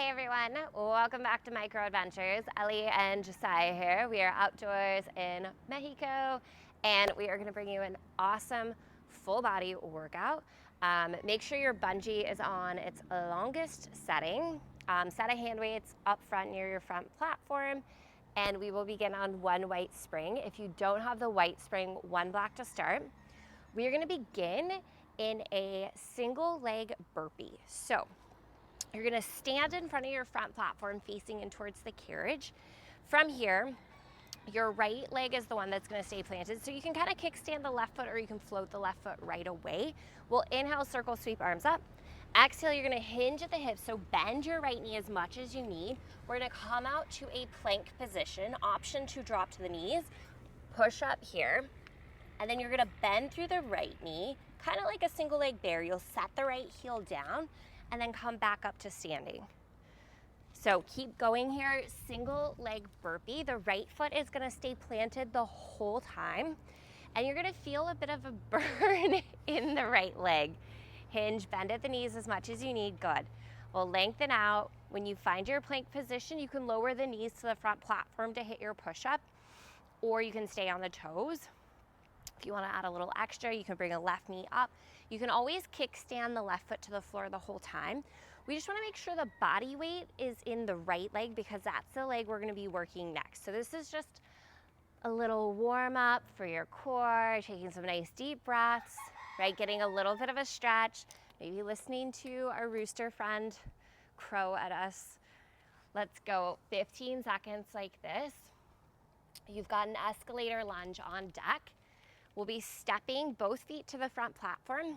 Hey everyone, welcome back to Micro Adventures. Ellie and Josiah here. We are outdoors in Mexico and we are going to bring you an awesome full body workout. Make sure your bungee is on its longest setting. Set of hand weights up front near your front platform, and we will begin on one white spring. If you don't have the white spring, one black to start. We are going to begin in a single leg burpee. So you're going to stand in front of your front platform facing in towards the carriage. From here, your right leg is the one that's going to stay planted. So you can kind of kickstand the left foot or you can float the left foot right away. We'll inhale, circle, sweep arms up. Exhale, you're going to hinge at the hips, so bend your right knee as much as you need. We're going to come out to a plank position, option to drop to the knees, push up here, and then you're going to bend through the right knee, kind of like a single leg bear. You'll set the right heel down and then come back up to standing. So keep going here, single leg burpee. The right foot is going to stay planted the whole time, and you're going to feel a bit of a burn in the right leg. Hinge, bend at the knees as much as you need. Good. We'll lengthen out. When you find your plank position, you can lower the knees to the front platform to hit your push-up, or you can stay on the toes. If you want to add a little extra, you can bring a left knee up. You can always kickstand the left foot to the floor the whole time. We just want to make sure the body weight is in the right leg because that's the leg we're going to be working next. So this is just a little warm up for your core, taking some nice deep breaths, right? Getting a little bit of a stretch, maybe listening to our rooster friend crow at us. Let's go 15 seconds like this. You've got an escalator lunge on deck. We'll be stepping both feet to the front platform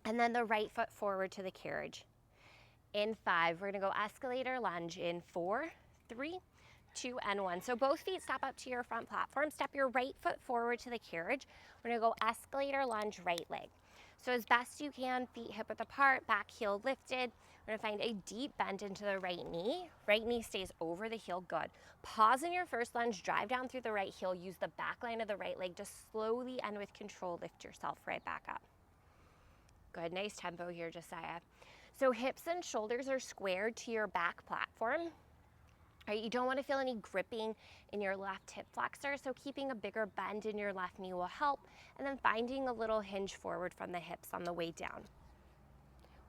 and then the right foot forward to the carriage. In 5, we're going to go escalator lunge in 4, 3, 2, and 1. So both feet step up to your front platform. Step your right foot forward to the carriage. We're going to go escalator lunge right leg. So as best you can, feet hip width apart, back heel lifted. We're going to find a deep bend into the right knee. Right knee stays over the heel. Good. Pause in your first lunge, drive down through the right heel, use the back line of the right leg to slowly and with control lift yourself right back up. Good, nice tempo here, Josiah. So hips and shoulders are squared to your back platform. Right, you don't want to feel any gripping in your left hip flexor, so keeping a bigger bend in your left knee will help, and then finding a little hinge forward from the hips on the way down.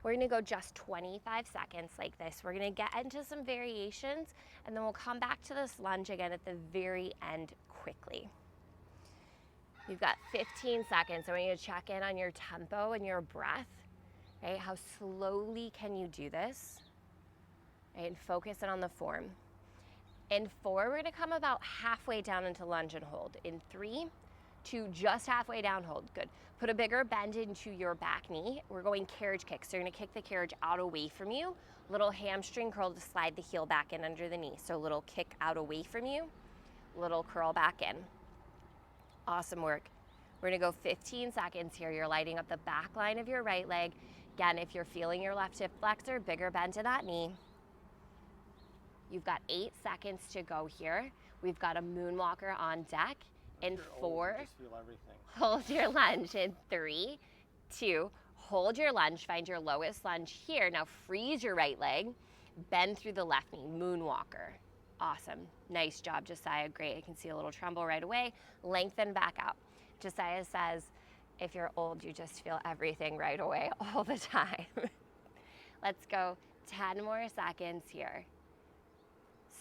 We're going to go just 25 seconds like this. We're going to get into some variations, and then we'll come back to this lunge again at the very end quickly. You've got 15 seconds. I want you to check in on your tempo and your breath, right? How slowly can you do this? Right, and focus in on the form. In 4, we're going to come about halfway down into lunge and hold. In 3, 2, just halfway down, hold. Good. Put a bigger bend into your back knee. We're going carriage kick. So you're going to kick the carriage out away from you. Little hamstring curl to slide the heel back in under the knee. So little kick out away from you. Little curl back in. Awesome work. We're going to go 15 seconds here. You're lighting up the back line of your right leg. Again, if you're feeling your left hip flexor, bigger bend to that knee. You've got 8 seconds to go here. We've got a moonwalker on deck. In 4, hold your lunge. In 3, 2, hold your lunge. Find your lowest lunge here. Now freeze your right leg. Bend through the left knee. Moonwalker. Awesome. Nice job, Josiah. Great. I can see a little tremble right away. Lengthen back out. Josiah says, if you're old, you just feel everything right away all the time. Let's go 10 more seconds here.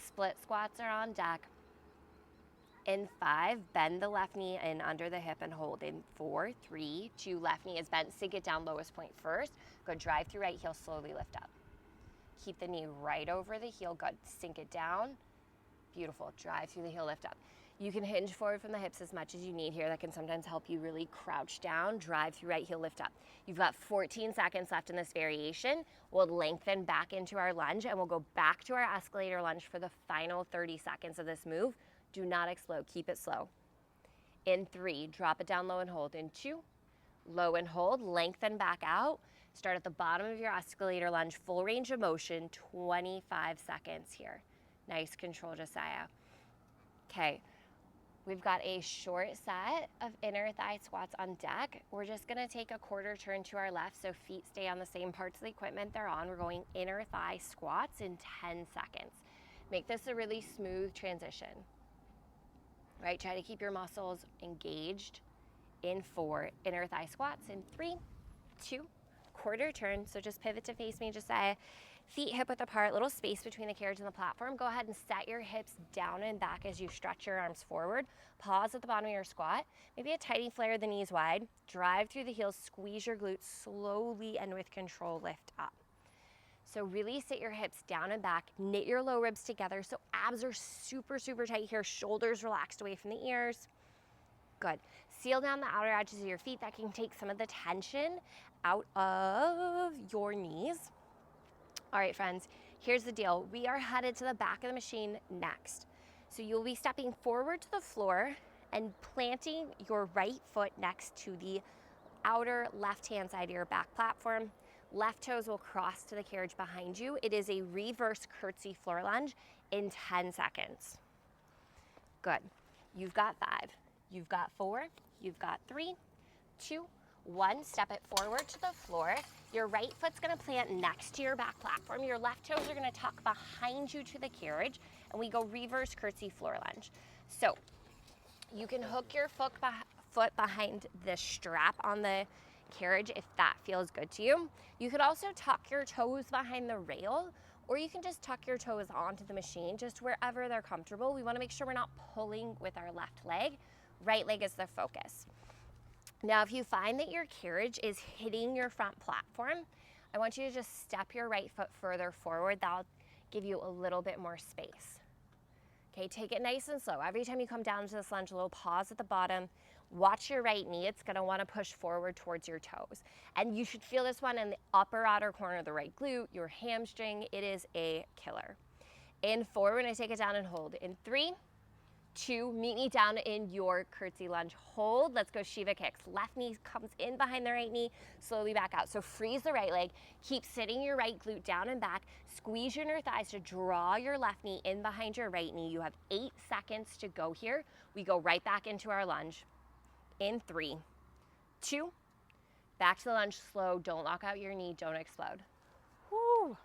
Split squats are on deck. In 5, bend the left knee in under the hip and hold. In 4, 3, 2, left knee is bent. Sink it down, lowest point first. Go drive through right heel, slowly lift up. Keep the knee right over the heel. Good. Sink it down. Beautiful. Drive through the heel, lift up. You can hinge forward from the hips as much as you need here. That can sometimes help you really crouch down. Drive through right heel, lift up. You've got 14 seconds left in this variation. We'll lengthen back into our lunge and we'll go back to our escalator lunge for the final 30 seconds of this move. Do not explode. Keep it slow. In 3, drop it down low and hold. In 2, low and hold. Lengthen back out. Start at the bottom of your escalator lunge. Full range of motion. 25 seconds here. Nice control, Josiah. Okay. We've got a short set of inner thigh squats on deck. We're just gonna take a quarter turn to our left so feet stay on the same parts of the equipment they're on. We're going inner thigh squats in 10 seconds. Make this a really smooth transition, right? Try to keep your muscles engaged in 4 inner thigh squats in 3, 2, quarter turn. So just pivot to face me, Josiah. Feet hip width apart, little space between the carriage and the platform. Go ahead and set your hips down and back as you stretch your arms forward. Pause at the bottom of your squat. Maybe a tiny flare, the knees wide. Drive through the heels, squeeze your glutes slowly and with control, lift up. So really sit your hips down and back, knit your low ribs together so abs are super, super tight here, shoulders relaxed away from the ears. Good. Seal down the outer edges of your feet. That can take some of the tension out of your knees. All right, friends, here's the deal. We are headed to the back of the machine next. So you'll be stepping forward to the floor and planting your right foot next to the outer left-hand side of your back platform. Left toes will cross to the carriage behind you. It is a reverse curtsy floor lunge in 10 seconds. Good. You've got 5. You've got 4. You've got 3, 2, 1. Step it forward to the floor. Your right foot's gonna plant next to your back platform. Your left toes are gonna tuck behind you to the carriage, and we go reverse curtsy floor lunge. So you can hook your foot behind the strap on the carriage if that feels good to you. You could also tuck your toes behind the rail, or you can just tuck your toes onto the machine, just wherever they're comfortable. We wanna make sure we're not pulling with our left leg. Right leg is the focus. Now, if you find that your carriage is hitting your front platform, I want you to just step your right foot further forward. That'll give you a little bit more space. Okay, take it nice and slow. Every time you come down to this lunge, a little pause at the bottom. Watch your right knee. It's gonna wanna push forward towards your toes. And you should feel this one in the upper outer corner of the right glute, your hamstring. It is a killer. In 4, we're gonna take it down and hold. In 3, 2, meet me down in your curtsy lunge. Hold, let's go Shiva kicks. Left knee comes in behind the right knee, slowly back out. So freeze the right leg, keep sitting your right glute down and back, squeeze your inner thighs to draw your left knee in behind your right knee. You have 8 seconds to go here. We go right back into our lunge. In 3, 2, back to the lunge, slow, don't lock out your knee, don't explode. Woo!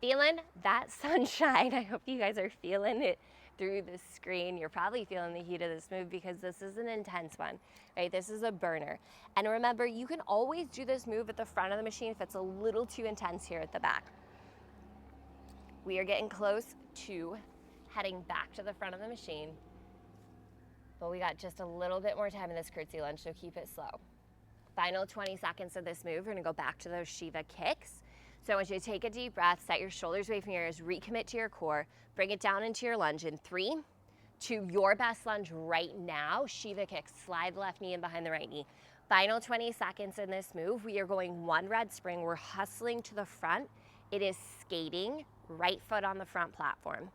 Feeling that sunshine. I hope you guys are feeling it through the screen. You're probably feeling the heat of this move because this is an intense one, right? This is a burner. And remember, you can always do this move at the front of the machine if it's a little too intense here at the back. We are getting close to heading back to the front of the machine, but we got just a little bit more time in this curtsy lunge, so keep it slow. Final 20 seconds of this move. We're gonna go back to those Shiva kicks. So I want you to take a deep breath, set your shoulders away from your ears, recommit to your core, bring it down into your lunge in 3, 2, your best lunge right now. Shiva kicks, slide the left knee in behind the right knee. Final 20 seconds in this move. We are going 1 red spring. We're hustling to the front. It is skating, right foot on the front platform.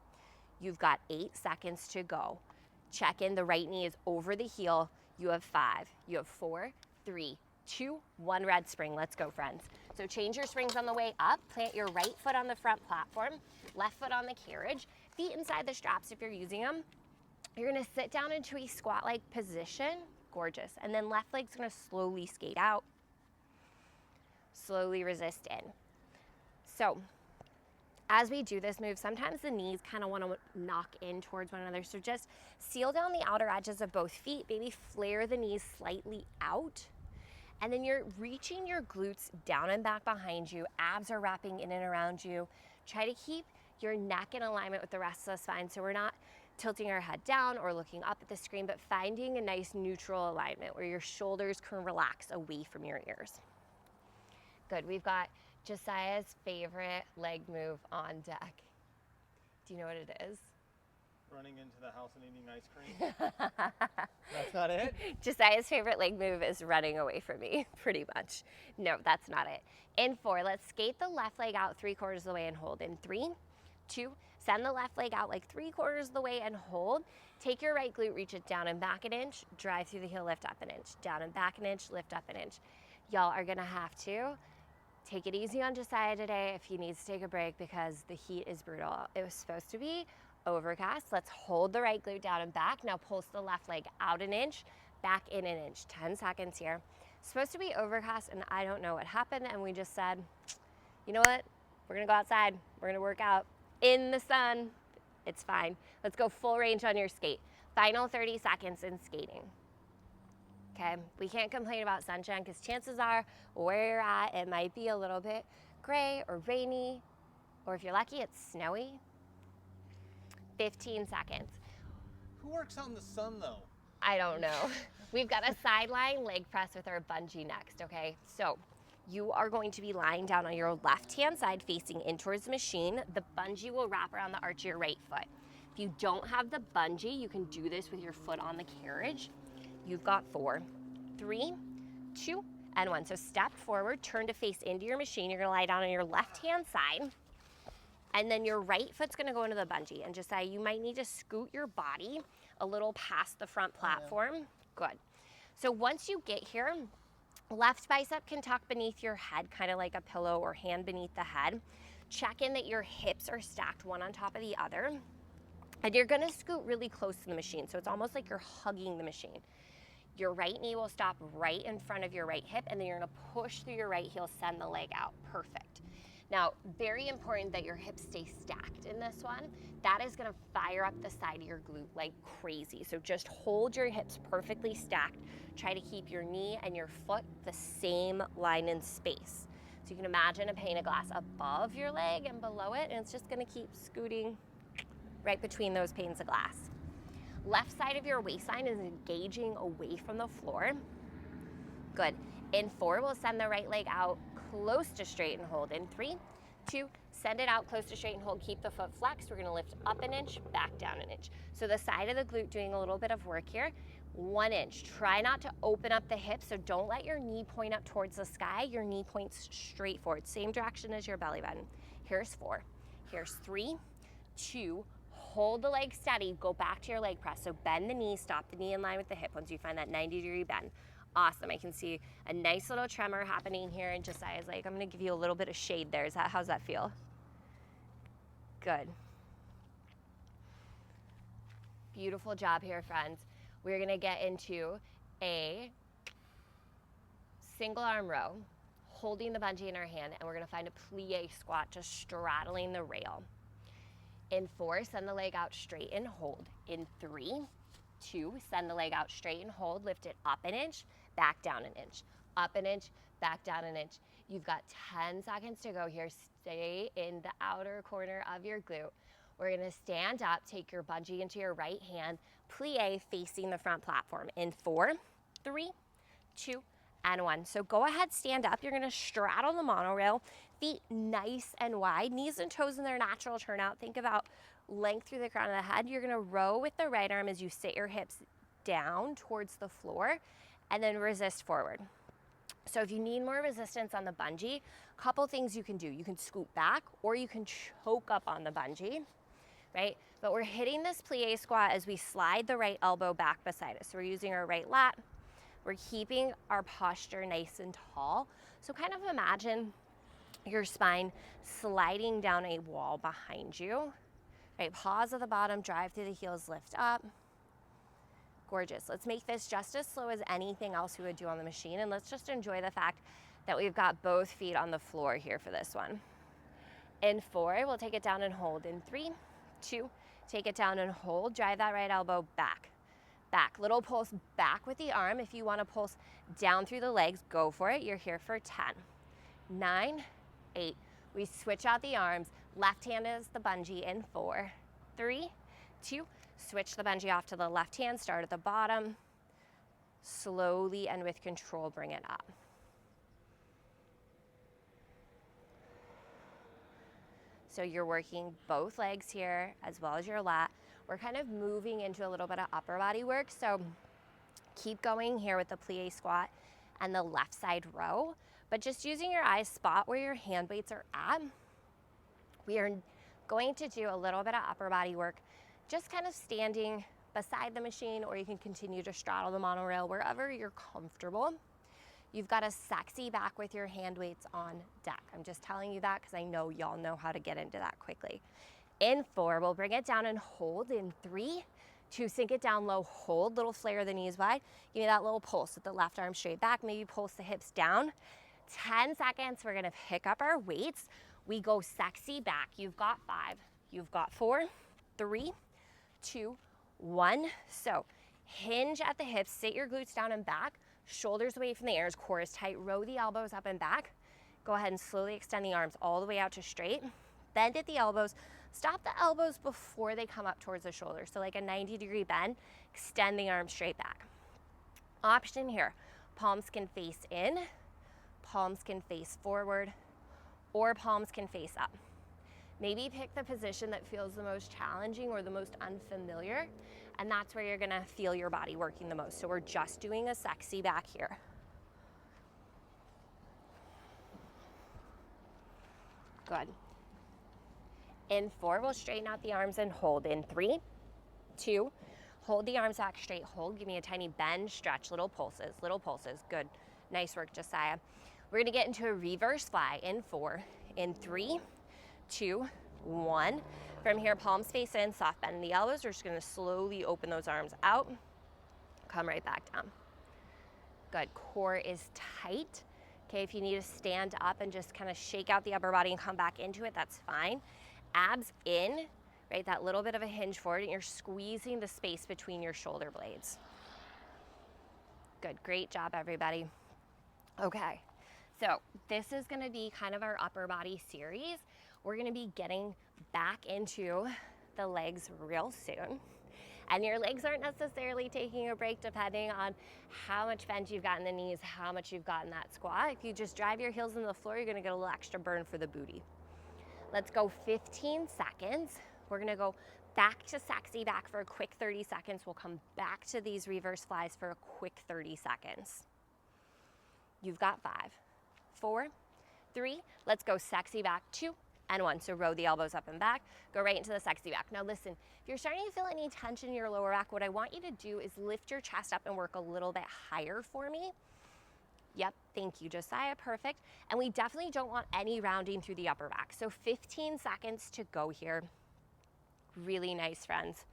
You've got 8 seconds to go. Check in, the right knee is over the heel. You have 5, you have 4, 3, 2, 1 red spring. Let's go, friends. So change your springs on the way up. Plant your right foot on the front platform, left foot on the carriage, feet inside the straps if you're using them. You're gonna sit down into a squat-like position. Gorgeous. And then left leg's gonna slowly skate out. Slowly resist in. So as we do this move, sometimes the knees kind of want to knock in towards one another. So just seal down the outer edges of both feet. Maybe flare the knees slightly out. And then you're reaching your glutes down and back behind you. Abs are wrapping in and around you. Try to keep your neck in alignment with the rest of the spine so we're not tilting our head down or looking up at the screen, but finding a nice neutral alignment where your shoulders can relax away from your ears. Good, we've got Josiah's favorite leg move on deck. Do you know what it is? Running into the house and eating ice cream. That's not it? Josiah's favorite leg move is running away from me, pretty much. No, that's not it. In 4, let's skate the left leg out 3/4 of the way and hold. In 3, 2, send the left leg out like 3/4 of the way and hold. Take your right glute, reach it down and back an inch, drive through the heel, lift up an inch, down and back an inch, lift up an inch. Y'all are gonna have to take it easy on Josiah today if he needs to take a break because the heat is brutal. It was supposed to be overcast. Let's hold the right glute down and back. Now pulse the left leg out an inch, back in an inch. 10 seconds here. Supposed to be overcast, and I don't know what happened, and we just said, you know what? We're gonna go outside. We're gonna work out in the sun. It's fine. Let's go full range on your skate. Final 30 seconds in skating. Okay, we can't complain about sunshine because chances are where you're at, it might be a little bit gray or rainy, or if you're lucky, it's snowy. 15 seconds. Who works out in the sun though? I don't know. We've got a sideline leg press with our bungee next, okay? So you are going to be lying down on your left-hand side facing in towards the machine. The bungee will wrap around the arch of your right foot. If you don't have the bungee, you can do this with your foot on the carriage. You've got 4, 3, 2, and 1. So step forward, turn to face into your machine. You're gonna lie down on your left-hand side, and then your right foot's gonna go into the bungee. And just say you might need to scoot your body a little past the front platform. Good. So once you get here, left bicep can tuck beneath your head, kind of like a pillow, or hand beneath the head. Check in that your hips are stacked one on top of the other. And you're gonna scoot really close to the machine. So it's almost like you're hugging the machine. Your right knee will stop right in front of your right hip, and then you're gonna push through your right heel, send the leg out. Perfect. Now, very important that your hips stay stacked in this one. That is gonna fire up the side of your glute like crazy. So just hold your hips perfectly stacked. Try to keep your knee and your foot the same line in space. So you can imagine a pane of glass above your leg and below it, and it's just gonna keep scooting right between those panes of glass. Left side of your waistline is engaging away from the floor. Good. In 4, we'll send the right leg out close to straight and hold. In 3, 2, send it out close to straight and hold. Keep the foot flexed. We're gonna lift up an inch, back down an inch. So the side of the glute doing a little bit of work here. 1 inch. Try not to open up the hips, so don't let your knee point up towards the sky. Your knee points straight forward, same direction as your belly button. Here's 4. Here's 3, 2, hold the leg steady, go back to your leg press. So bend the knee, stop the knee in line with the hip once you find that 90-degree bend. Awesome, I can see a nice little tremor happening here, and Josiah's like, I'm gonna give you a little bit of shade there. How's that feel? Good. Beautiful job here, friends. We're gonna get into a single arm row, holding the bungee in our hand, and we're gonna find a plie squat, just straddling the rail. In 4, send the leg out straight and hold. In 3, 2, send the leg out straight and hold. Lift it up an inch, back down an inch. Up an inch, back down an inch. You've got 10 seconds to go here. Stay in the outer corner of your glute. We're gonna stand up, take your bungee into your right hand, plie facing the front platform. In 4, 3, 2, and 1. So go ahead, stand up. You're gonna straddle the monorail, feet nice and wide, knees and toes in their natural turnout. Think about length through the crown of the head. You're gonna row with the right arm as you sit your hips down towards the floor, and then resist forward. So if you need more resistance on the bungee, a couple things you can do. You can scoot back, or you can choke up on the bungee, right? But we're hitting this plie squat as we slide the right elbow back beside us. So we're using our right lat. We're keeping our posture nice and tall. So kind of imagine your spine sliding down a wall behind you. Right, pause at the bottom, drive through the heels, lift up. Gorgeous. Let's make this just as slow as anything else we would do on the machine, and let's just enjoy the fact that we've got both feet on the floor here for this one. In 4, we'll take it down and hold. In 3, 2, take it down and hold. Drive that right elbow back. Back. Little pulse back with the arm. If you want to pulse down through the legs, go for it. You're here for 10, 9, 8. We switch out the arms. Left hand is the bungee in 4, 3, 2. Switch the bungee off to the left hand. Start at the bottom. Slowly and with control, bring it up. So you're working both legs here as well as your lat. We're kind of moving into a little bit of upper body work. So keep going here with the plie squat and the left side row, but just using your eyes spot where your hand weights are at. We are going to do a little bit of upper body work, just kind of standing beside the machine, or you can continue to straddle the monorail wherever you're comfortable. You've got a sexy back with your hand weights on deck. I'm just telling you that because I know y'all know how to get into that quickly. In 4, we'll bring it down and hold. In 3, 2, sink it down low, hold, little flare the knees wide. Give me that little pulse with the left arm straight back, maybe pulse the hips down. 10 seconds, we're gonna pick up our weights. We go sexy back. You've got 5, you've got 4, 3, 2, 1. So hinge at the hips, sit your glutes down and back, shoulders away from the ears, core is tight, row the elbows up and back. Go ahead and slowly extend the arms all the way out to straight. Bend at the elbows. Stop the elbows before they come up towards the shoulders. So like a 90-degree bend, extend the arms straight back. Option here, palms can face in, palms can face forward, or palms can face up. Maybe pick the position that feels the most challenging or the most unfamiliar, and that's where you're gonna feel your body working the most. So we're just doing a sexy back here. Good. In 4, we'll straighten out the arms and hold. In 3, 2, hold the arms back straight, hold. Give me a tiny bend, stretch, little pulses, good. Nice work, Josiah. We're gonna get into a reverse fly in 4, in 3, 2, 1. From here, palms face in, soft bend in the elbows. We're just gonna slowly open those arms out. Come right back down. Good, core is tight. Okay, if you need to stand up and just kind of shake out the upper body and come back into it, that's fine. Abs in, right? That little bit of a hinge forward, and you're squeezing the space between your shoulder blades. Good, great job, everybody. Okay, so this is gonna be kind of our upper body series. We're gonna be getting back into the legs real soon. And your legs aren't necessarily taking a break depending on how much bend you've got in the knees, how much you've got in that squat. If you just drive your heels into the floor, you're gonna get a little extra burn for the booty. Let's go 15 seconds. We're gonna go back to sexy back for a quick 30 seconds. We'll come back to these reverse flies for a quick 30 seconds. You've got 5, 4, 3, let's go sexy back, 2, and 1. So row the elbows up and back, go right into the sexy back. Now listen, if you're starting to feel any tension in your lower back, what I want you to do is lift your chest up and work a little bit higher for me. Yep, thank you, Josiah, perfect. And we definitely don't want any rounding through the upper back. So 15 seconds to go here. Really nice, friends.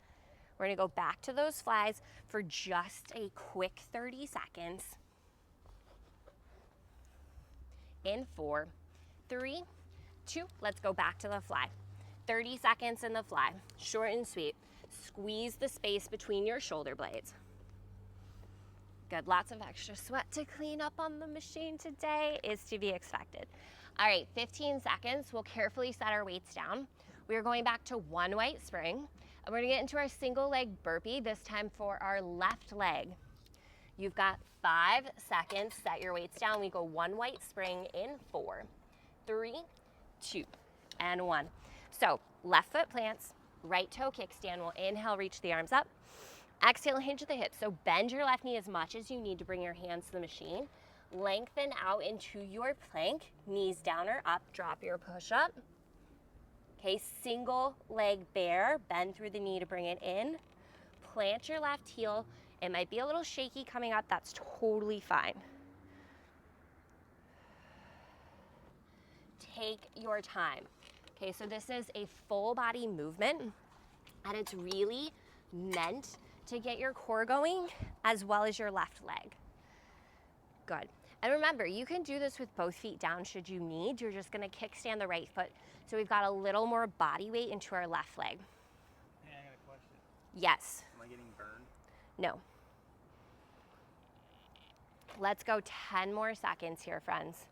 We're gonna go back to those flies for just a quick 30 seconds. In 4, 3, 2, let's go back to the fly. 30 seconds in the fly, short and sweet. Squeeze the space between your shoulder blades. Good, lots of extra sweat to clean up on the machine today is to be expected. All right, 15 seconds, we'll carefully set our weights down. We're going back to 1 white spring, and we're gonna get into our single leg burpee, this time for our left leg. You've got 5 seconds, set your weights down. We go 1 white spring in 4, 3, 2, and 1. So left foot plants, right toe kickstand. We'll inhale, reach the arms up. Exhale, hinge at the hips. So bend your left knee as much as you need to bring your hands to the machine. Lengthen out into your plank, knees down or up, drop your push up. Okay, single leg bear, bend through the knee to bring it in. Plant your left heel. It might be a little shaky coming up, that's totally fine. Take your time. Okay, so this is a full body movement, and it's really meant to get your core going as well as your left leg. Good. And remember, you can do this with both feet down should you need. You're just gonna kickstand the right foot. So we've got a little more body weight into our left leg. Hey, I got a question. Yes. Am I getting burned? No. Let's go 10 more seconds here, friends.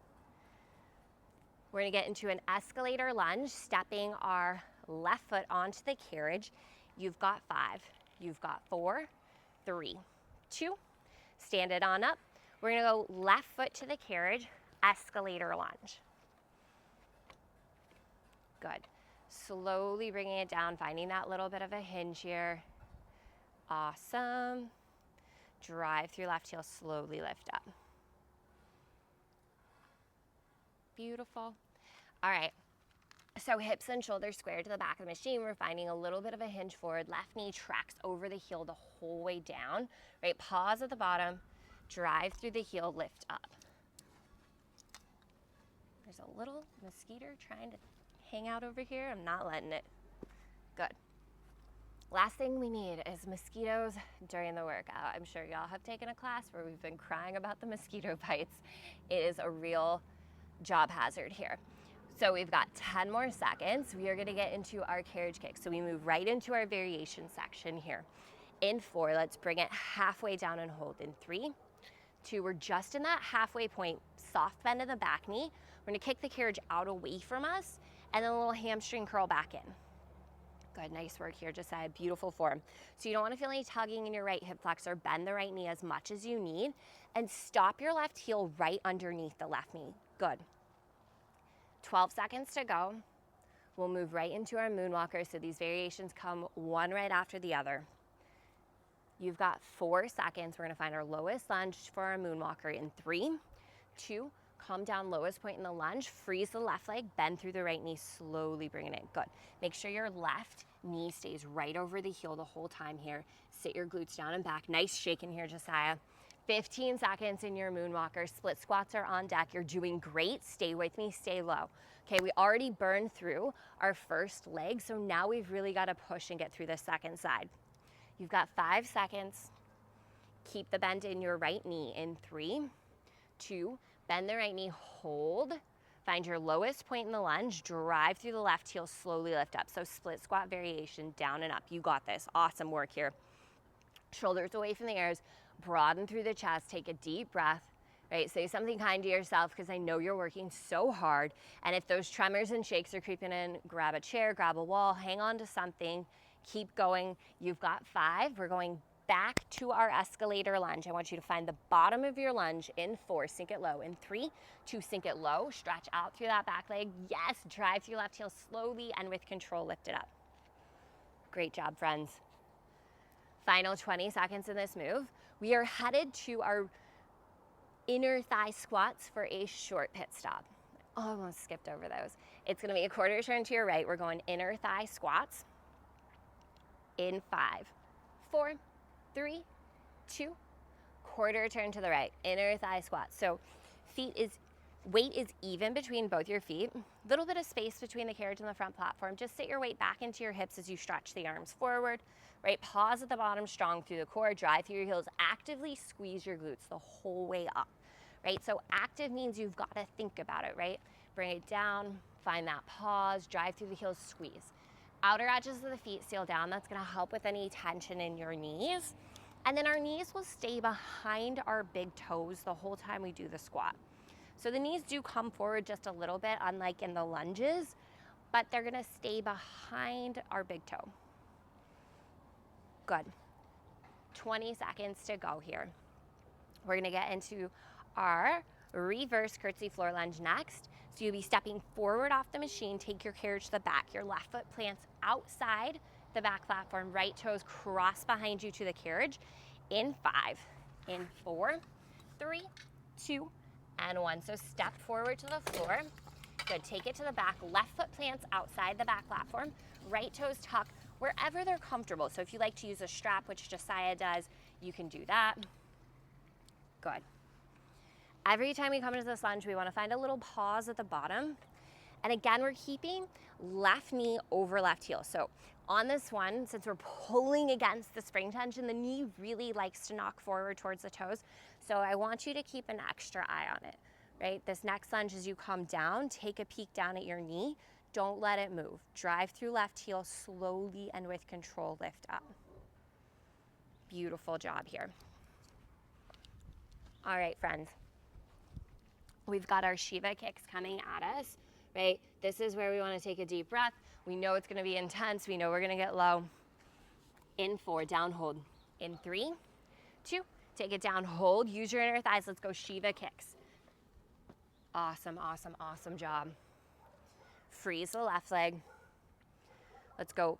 We're gonna get into an escalator lunge, stepping our left foot onto the carriage. You've got 5, you've got 4, 3, 2, stand it on up. We're gonna go left foot to the carriage, escalator lunge. Good. Slowly bringing it down, finding that little bit of a hinge here. Awesome. Drive through left heel, slowly lift up. Beautiful. All right, so hips and shoulders square to the back of the machine. We're finding a little bit of a hinge forward. Left knee tracks over the heel the whole way down, right? Pause at the bottom, drive through the heel, lift up. There's a little mosquito trying to hang out over here. I'm not letting it. Last thing we need is mosquitoes during the workout. I'm sure y'all have taken a class where we've been crying about the mosquito bites. It is a real job hazard here. So we've got 10 more seconds. We are gonna get into our carriage kick. So we move right into our variation section here. In 4, let's bring it halfway down and hold. In 3, 2, we're just in that halfway point, soft bend in the back knee. We're gonna kick the carriage out away from us, and then a little hamstring curl back in. Good, nice work here, just a beautiful form. So you don't wanna feel any tugging in your right hip flexor, bend the right knee as much as you need, and stop your left heel right underneath the left knee. Good. 12 seconds to go. We'll move right into our moonwalker, so these variations come one right after the other. You've got 4 seconds. We're gonna find our lowest lunge for our moonwalker in 3, 2, come down, lowest point in the lunge, freeze the left leg, bend through the right knee, slowly bring it in. Good. Make sure your left knee stays right over the heel the whole time here. Sit your glutes down and back. Nice shake in here, Josiah. 15 seconds in your moonwalker. Split squats are on deck. You're doing great. Stay with me, stay low. Okay, we already burned through our first leg, so now we've really got to push and get through the second side. You've got 5 seconds. Keep the bend in your right knee in 3, 2, bend the right knee, hold. Find your lowest point in the lunge, drive through the left heel, slowly lift up. So split squat variation, down and up. You got this. Awesome work here. Shoulders away from the ears, broaden through the chest, take a deep breath, right? Say something kind to yourself because I know you're working so hard. And if those tremors and shakes are creeping in, grab a chair, grab a wall, hang on to something, keep going. You've got 5. We're going back to our escalator lunge. I want you to find the bottom of your lunge in 4, sink it low. In 3, 2, sink it low, stretch out through that back leg. Yes, drive through your left heel slowly and with control, lift it up. Great job, friends. Final 20 seconds in this move. We are headed to our inner thigh squats for a short pit stop. Almost skipped over those. It's gonna be a quarter turn to your right. We're going inner thigh squats in 5, 4, 3, 2, quarter turn to the right, inner thigh squat. So weight is even between both your feet. Little bit of space between the carriage and the front platform. Just sit your weight back into your hips as you stretch the arms forward, right? Pause at the bottom, strong through the core, drive through your heels, actively squeeze your glutes the whole way up, right? So active means you've got to think about it, right? Bring it down, find that pause, drive through the heels, squeeze. Outer edges of the feet seal down. That's gonna help with any tension in your knees. And then our knees will stay behind our big toes the whole time we do the squat. So the knees do come forward just a little bit, unlike in the lunges, but they're gonna stay behind our big toe. Good. 20 seconds to go here. We're gonna get into our reverse curtsy floor lunge next. So you'll be stepping forward off the machine, take your carriage to the back. Your left foot plants outside the back platform, right toes cross behind you to the carriage in 5, in 4, 3, 2, and 1. So step forward to the floor. Good, take it to the back. Left foot plants outside the back platform. Right toes tuck wherever they're comfortable. So if you like to use a strap, which Josiah does, you can do that. Good. Every time we come into this lunge, we want to find a little pause at the bottom. And again, we're keeping left knee over left heel. So on this one, since we're pulling against the spring tension, the knee really likes to knock forward towards the toes. So I want you to keep an extra eye on it, right? This next lunge, as you come down, take a peek down at your knee. Don't let it move. Drive through left heel slowly and with control, lift up. Beautiful job here. All right, friends. We've got our Shiva kicks coming at us, right? This is where we want to take a deep breath. We know it's going to be intense. We know we're going to get low. In 4, down, hold. In 3, 2, take it down, hold. Use your inner thighs. Let's go Shiva kicks. Awesome, awesome, awesome job. Freeze the left leg. Let's go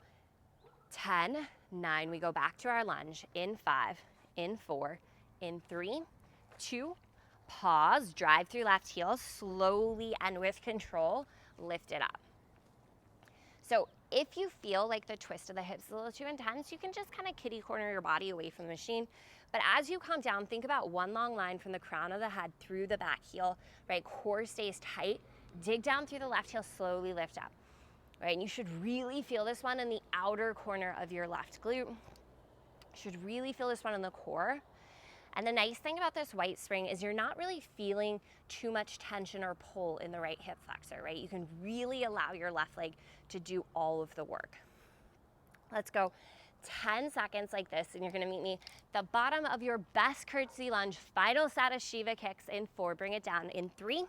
10, 9. We go back to our lunge. In 5, in 4, in 3, 2, pause, drive through left heel, slowly and with control, lift it up. So if you feel like the twist of the hips is a little too intense, you can just kind of kitty corner your body away from the machine. But as you come down, think about one long line from the crown of the head through the back heel, right? Core stays tight. Dig down through the left heel, slowly lift up. right? And you should really feel this one in the outer corner of your left glute. You should really feel this one in the core. And the nice thing about this white spring is you're not really feeling too much tension or pull in the right hip flexor, right? You can really allow your left leg to do all of the work. Let's go 10 seconds like this, and you're gonna meet me the bottom of your best curtsy lunge, final set of Shiva kicks in 4, bring it down in 3,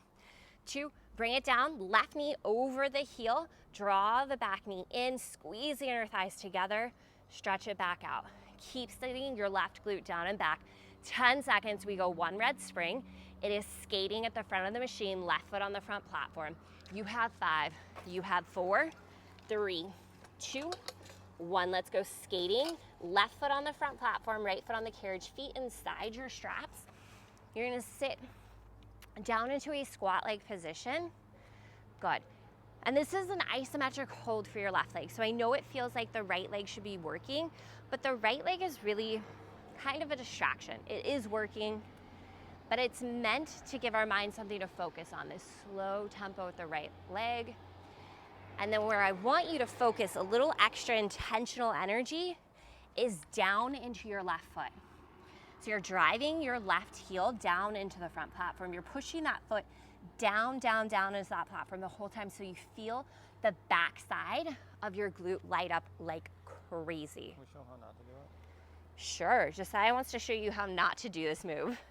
2, bring it down, left knee over the heel, draw the back knee in, squeeze the inner thighs together, stretch it back out. Keep sitting your left glute down and back. 10 seconds, we go 1 red spring. It is skating at the front of the machine, left foot on the front platform. You have 5, you have 4, 3, 2, 1, let's go skating. Left foot on the front platform, right foot on the carriage, feet inside your straps. You're gonna sit down into a squat-like position. Good. And this is an isometric hold for your left leg. So I know it feels like the right leg should be working, but the right leg is really kind of a distraction. It is working, but it's meant to give our mind something to focus on, this slow tempo with the right leg. And then where I want you to focus a little extra intentional energy is down into your left foot. So you're driving your left heel down into the front platform. You're pushing that foot down, down, down into that platform the whole time, so you feel the backside of your glute light up like crazy. Can we show how not to do it? Sure, Josiah wants to show you how not to do this move.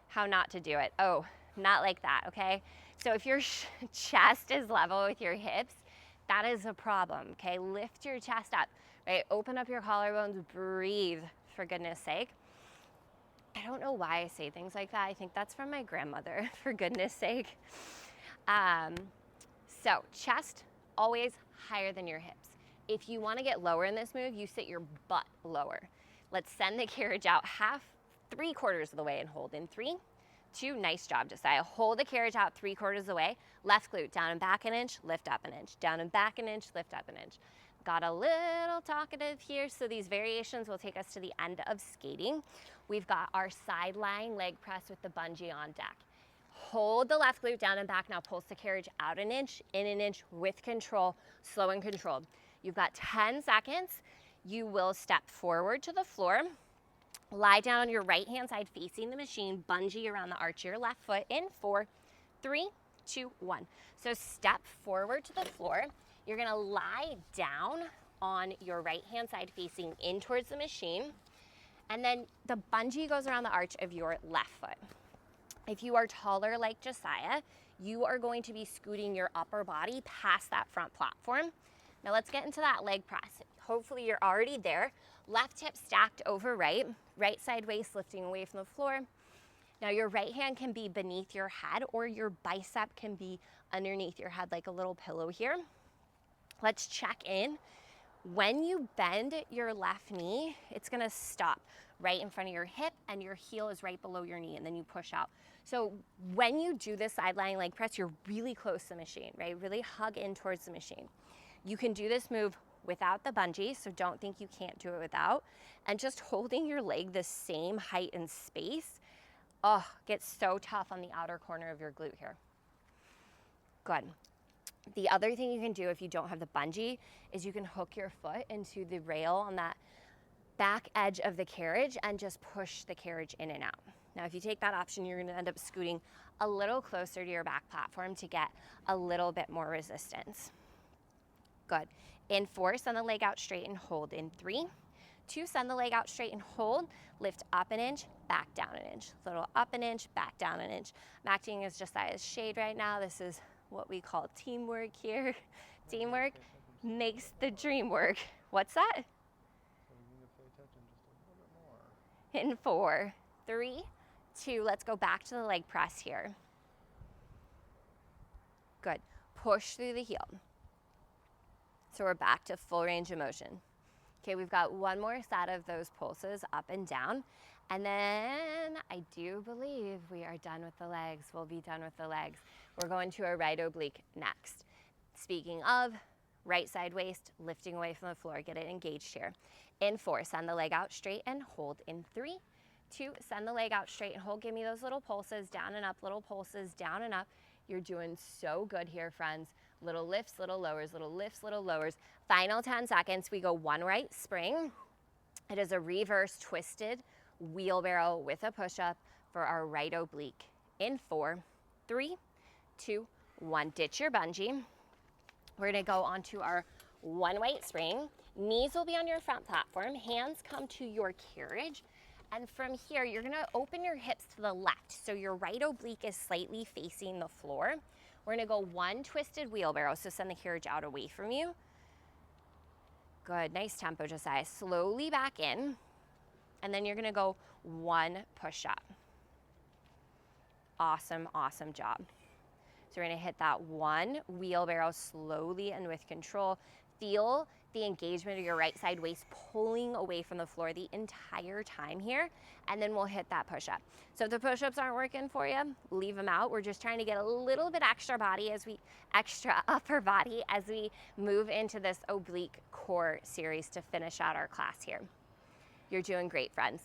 How not to do it. Oh, not like that, okay? So if your chest is level with your hips, that is a problem, okay? Lift your chest up, right? Open up your collarbones, breathe, for goodness sake. I don't know why I say things like that. I think that's from my grandmother, for goodness sake. So chest always higher than your hips. If you want to get lower in this move, you sit your butt lower. Let's send the carriage out 3/4 of the way and hold in 3, 2, nice job, Josiah. Hold the carriage out 3/4 of the way. Left glute down and back an inch, lift up an inch. Down and back an inch, lift up an inch. Got a little talkative here, so these variations will take us to the end of skating. We've got our side lying leg press with the bungee on deck. Hold the left glute down and back. Now pulse the carriage out an inch, in an inch, with control, slow and controlled. You've got 10 seconds. You will step forward to the floor. Lie down on your right hand side facing the machine, bungee around the arch of your left foot in 4, 3, 2, 1. So step forward to the floor. You're gonna lie down on your right hand side facing in towards the machine. And then the bungee goes around the arch of your left foot. If you are taller like Josiah, you are going to be scooting your upper body past that front platform. Now let's get into that leg press. Hopefully you're already there. Left hip stacked over right, right side waist lifting away from the floor. Now your right hand can be beneath your head, or your bicep can be underneath your head like a little pillow here. Let's check in. When you bend your left knee, it's gonna stop right in front of your hip, and your heel is right below your knee, and then you push out. So when you do this side lying leg press, you're really close to the machine, right? Really hug in towards the machine. You can do this move without the bungee, so don't think you can't do it without. And just holding your leg the same height and space, gets so tough on the outer corner of your glute here. Good. The other thing you can do if you don't have the bungee is you can hook your foot into the rail on that back edge of the carriage and just push the carriage in and out. Now, if you take that option, you're gonna end up scooting a little closer to your back platform to get a little bit more resistance. Good. In 4, send the leg out straight and hold in 3, 2, send the leg out straight and hold, lift up an inch, back down an inch, little up an inch, back down an inch. I'm acting as Josiah's shade right now. This is what we call teamwork here. Teamwork makes the dream work. What's that? So we need to pay attention just a little bit more. In 4, 3, 2, let's go back to the leg press here. Good. Push through the heel. So we're back to full range of motion. Okay, we've got one more set of those pulses up and down. And then I do believe we are done with the legs. We'll be done with the legs. We're going to a right oblique next. Speaking of, right side waist, lifting away from the floor. Get it engaged here. In 4, send the leg out straight and hold. In 3, 2, send the leg out straight and hold. Give me those little pulses, down and up, little pulses, down and up. You're doing so good here, friends. Little lifts, little lowers, little lifts, little lowers. Final 10 seconds, we go one right spring. It is a reverse twisted wheelbarrow with a push-up for our right oblique. In 4, 3, 2, 1. Ditch your bungee. We're gonna go onto our one weight spring. Knees will be on your front platform. Hands come to your carriage. And from here, you're gonna open your hips to the left. So your right oblique is slightly facing the floor. We're gonna go one twisted wheelbarrow. So send the carriage out away from you. Good, nice tempo, Josiah. Slowly back in. And then you're gonna go one push-up. Awesome, awesome job. So we're gonna hit that one wheelbarrow slowly and with control. Feel the engagement of your right side waist pulling away from the floor the entire time here, and then we'll hit that push-up. So if the push-ups aren't working for you, leave them out. We're just trying to get a little bit extra upper body as we move into this oblique core series to finish out our class here. You're doing great, friends.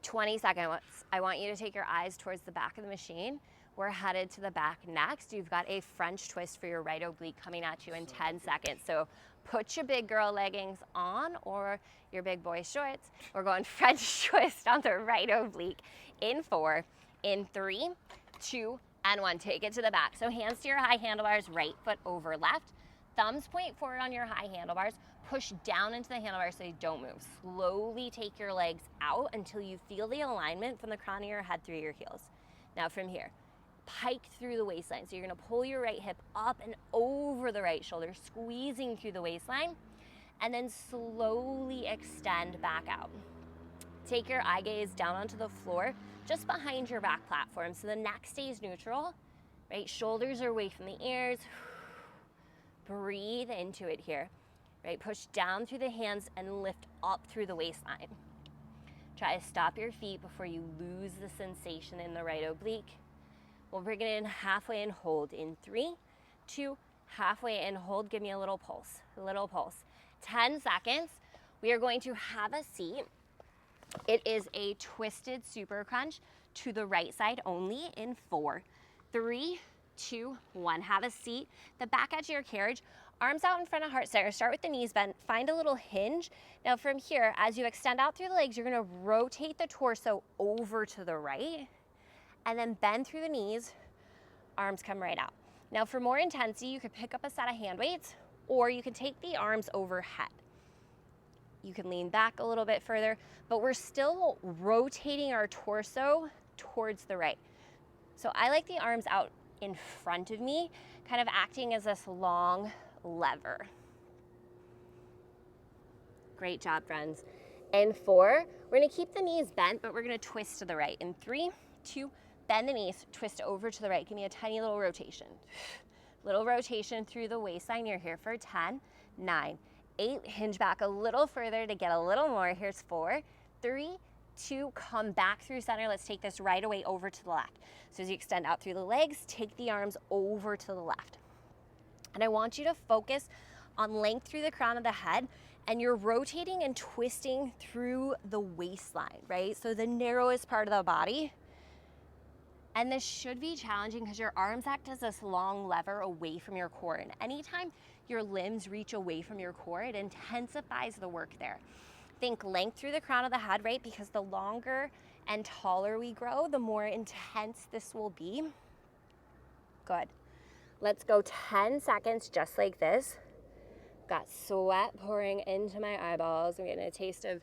20 seconds. I want you to take your eyes towards the back of the machine. We're headed to the back next. You've got a French twist for your right oblique coming at you in 10 seconds. So put your big girl leggings on or your big boy shorts. We're going French twist on the right oblique in 4, in 3, 2, and 1. Take it to the back. So hands to your high handlebars, right foot over left. Thumbs point forward on your high handlebars. Push down into the handlebars so you don't move. Slowly take your legs out until you feel the alignment from the crown of your head through your heels. Now from here, pike through the waistline. So you're gonna pull your right hip up and over the right shoulder, squeezing through the waistline, and then slowly extend back out. Take your eye gaze down onto the floor, just behind your back platform. So the neck stays neutral, right? Shoulders are away from the ears. Breathe into it here, right? Push down through the hands and lift up through the waistline. Try to stop your feet before you lose the sensation in the right oblique. We'll bring it in halfway and hold in 3, 2, halfway and hold. Give me a little pulse, 10 seconds. We are going to have a seat. It is a twisted super crunch to the right side only in 4, 3, 2, 1. Have a seat. The back edge of your carriage, arms out in front of heart center. Start with the knees bent. Find a little hinge. Now from here, as you extend out through the legs, you're gonna rotate the torso over to the right, and then bend through the knees, arms come right out. Now for more intensity, you could pick up a set of hand weights, or you can take the arms overhead. You can lean back a little bit further, but we're still rotating our torso towards the right. So I like the arms out in front of me, kind of acting as this long lever. Great job, friends. In 4, we're gonna keep the knees bent, but we're gonna twist to the right. In 3, 2, bend the knees, twist over to the right. Give me a tiny little rotation. Little rotation through the waistline. You're here for 10, 9, 8. Hinge back a little further to get a little more. Here's 4, 3, 2. Come back through center. Let's take this right away over to the left. So as you extend out through the legs, take the arms over to the left. And I want you to focus on length through the crown of the head, and you're rotating and twisting through the waistline, right? So the narrowest part of the body. And this should be challenging because your arms act as this long lever away from your core. And anytime your limbs reach away from your core, it intensifies the work there. Think length through the crown of the head, right? Because the longer and taller we grow, the more intense this will be. Good. Let's go 10 seconds just like this. Got sweat pouring into my eyeballs. I'm getting a taste of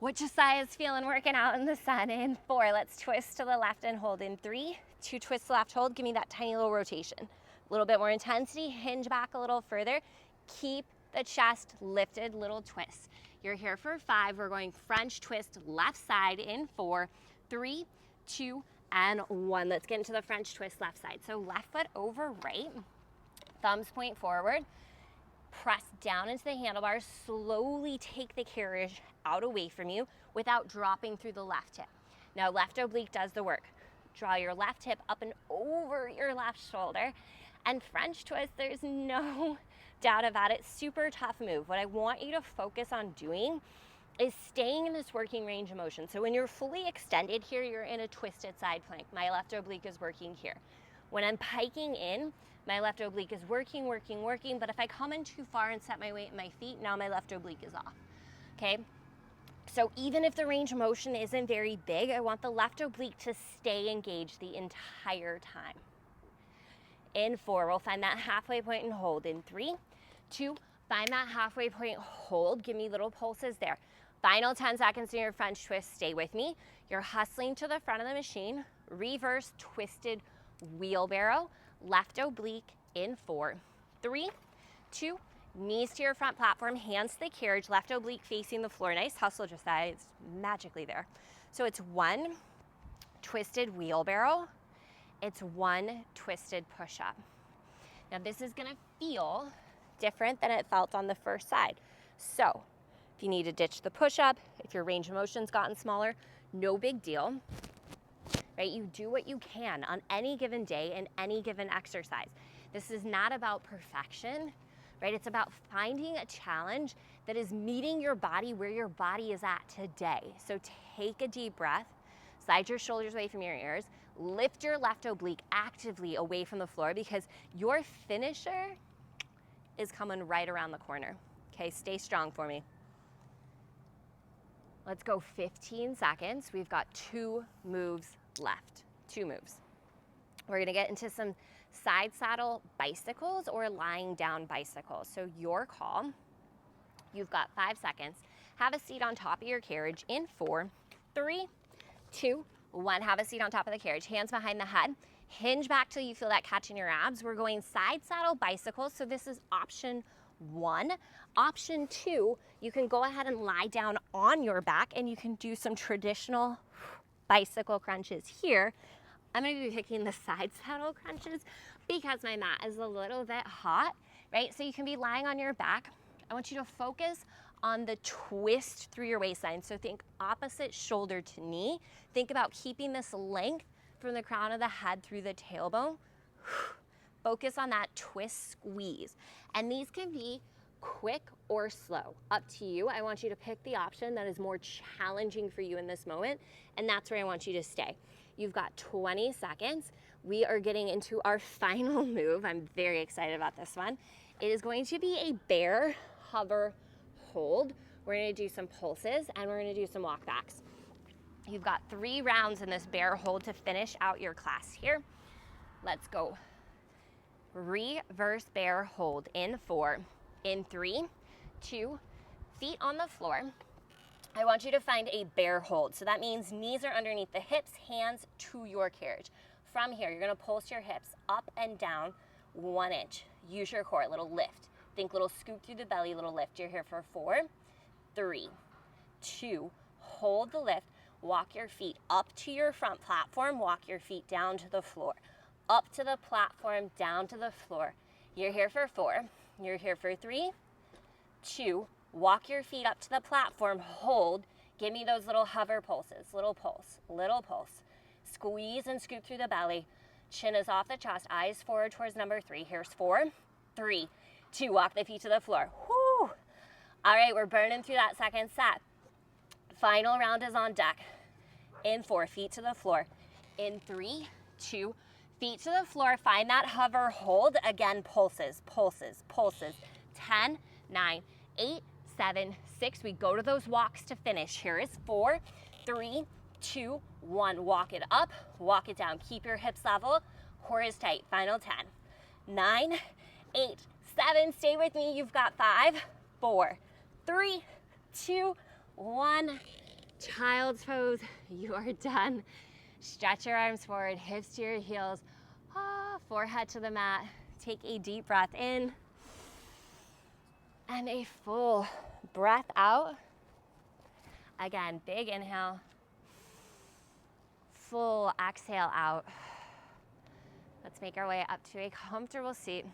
what Josiah's feeling working out in the sun. In 4, let's twist to the left and hold. In 3, 2, twist to the left, hold. Give me that tiny little rotation. A little bit more intensity, hinge back a little further. Keep the chest lifted, little twist. You're here for 5. We're going French twist left side in 4, 3, 2, and 1. Let's get into the French twist left side. So left foot over right, thumbs point forward. Press down into the handlebars, slowly take the carriage out away from you without dropping through the left hip. Now left oblique does the work. Draw your left hip up and over your left shoulder, and French twist, there's no doubt about it, super tough move. What I want you to focus on doing is staying in this working range of motion. So when you're fully extended here, you're in a twisted side plank. My left oblique is working here. When I'm piking in, My left oblique is working, working, working, but if I come in too far and set my weight in my feet, now my left oblique is off, okay? So even if the range of motion isn't very big, I want the left oblique to stay engaged the entire time. In 4, we'll find that halfway point and hold. In 3, 2, find that halfway point, hold. Give me little pulses there. Final 10 seconds in your French twist, stay with me. You're hustling to the front of the machine, reverse twisted wheelbarrow, left oblique in 4, 3, 2, knees to your front platform, hands to the carriage, left oblique facing the floor. Nice hustle, Josiah, it's magically there. So it's 1 twisted wheelbarrow, it's 1 twisted push-up. Now this is gonna feel different than it felt on the first side. So if you need to ditch the push-up, if your range of motion's gotten smaller, no big deal, right? You do what you can on any given day and any given exercise. This is not about perfection, right? It's about finding a challenge that is meeting your body where your body is at today. So take a deep breath, slide your shoulders away from your ears, lift your left oblique actively away from the floor because your finisher is coming right around the corner. Okay, stay strong for me. Let's go 15 seconds. We've got 2 moves left, 2 moves. We're gonna get into some side saddle bicycles or lying down bicycles. So your call. You've got 5 seconds. Have a seat on top of your carriage in 4, 3, 2, 1. Have a seat on top of the carriage. Hands behind the head. Hinge back till you feel that catch in your abs. We're going side saddle bicycles. So this is option 1. Option 2, you can go ahead and lie down on your back and you can do some traditional bicycle crunches here. I'm gonna be picking the side saddle crunches because my mat is a little bit hot, right? So you can be lying on your back. I want you to focus on the twist through your waistline. So think opposite shoulder to knee. Think about keeping this length from the crown of the head through the tailbone. Focus on that twist squeeze. And these can be quick or slow, up to you. I want you to pick the option that is more challenging for you in this moment, and that's where I want you to stay. You've got 20 seconds. We are getting into our final move. I'm very excited about this one. It is going to be a bear hover hold. We're gonna do some pulses and we're gonna do some walkbacks. You've got 3 rounds in this bear hold to finish out your class here. Let's go. Reverse bear hold in 4, in 3, 2, feet on the floor. I want you to find a bear hold. So that means knees are underneath the hips, hands to your carriage. From here, you're gonna pulse your hips up and down 1 inch. Use your core, little lift. Think little scoop through the belly, little lift. You're here for 4, 3, 2, hold the lift. Walk your feet up to your front platform, walk your feet down to the floor. Up to the platform, down to the floor. You're here for 4, you're here for 3, 2, walk your feet up to the platform, hold. Give me those little hover pulses, little pulse, little pulse. Squeeze and scoop through the belly. Chin is off the chest, eyes forward towards number 3. Here's 4, 3, 2, walk the feet to the floor. Whoo! All right, we're burning through that second set. Final round is on deck. In 4, feet to the floor. In 3, 2, feet to the floor. Find that hover hold. Again, pulses, pulses, pulses. 10, 9, 8, 7, 6. We go to those walks to finish. Here is 4, 3, 2, 1. Walk it up, walk it down. Keep your hips level. Core is tight. Final 10, 9, 8, 7. Stay with me. You've got 5, 4, 3, 2, 1. Child's pose. You are done. Stretch your arms forward, hips to your heels. Forehead to the mat. Take a deep breath in and a full breath out. Again, big inhale. Full exhale out. Let's make our way up to a comfortable seat.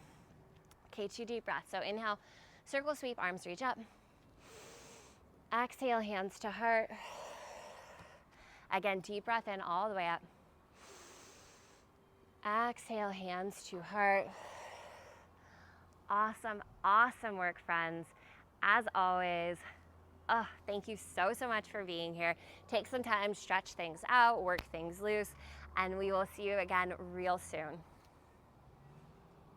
Okay, 2 deep breaths. So inhale, circle sweep, arms reach up. Exhale, hands to heart. Again, deep breath in all the way up. Exhale, hands to heart. Awesome, awesome work, friends. As always, thank you so much for being here. Take some time, stretch things out, work things loose, and we will see you again real soon.